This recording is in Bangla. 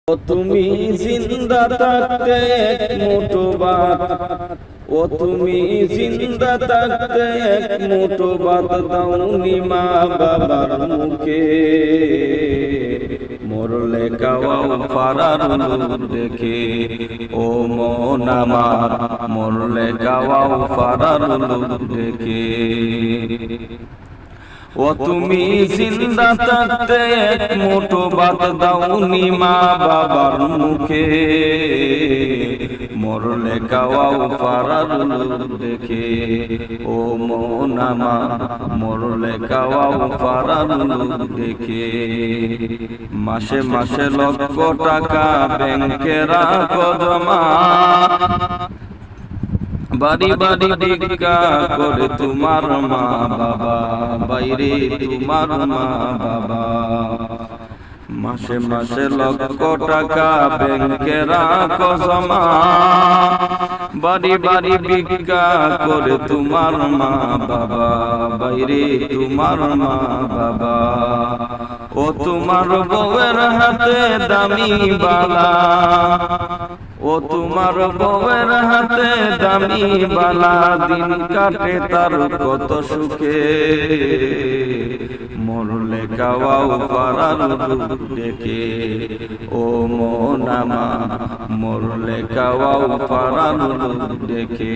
ও তুমি জিন্দা থাকতে এক মুঠো ভাত, ও তুমি জিন্দা থাকতে এক মুঠো ভাত দাওনি মা বাবার মুখে। মরলে খাওয়াও ফারার নূর দেখে, ও মন আমার মরলে খাওয়াও ফারার নূর দেখে। ও তুমি জিন্দা থাকতে এক মুঠো ভাত দাওনি মা বাবার মুখে। মরলে খাওয়াও ফারার নূর দেখে, ও মন আমার মরলে খাওয়াও ফারার নূর দেখে। মাসে মাসে লক্ষ টাকা ব্যাংকে রাখো জমা, বাড়ি বাড়ি ভিক্ষা করে তোমার মা বাবা, বাইরে তোমার মা বাবা। মাসে মাসে লক্ষ টাকা ব্যাংকে রাখো জমা, বাড়ি বাড়ি ভিক্ষা করে তোমার মা বাবা, বাইরে তোমার মা বাবা। ও তোমার বউয়ের হাতে দামি বালা, ও তোমার বউয়ের হাতে দামি বালা, দিন কাটে তার কত সুখে। মরলে খাওয়াও ফারার নূর দেখে, ও মন আমার মরলে খাওয়াও ফারার নূর দেখে।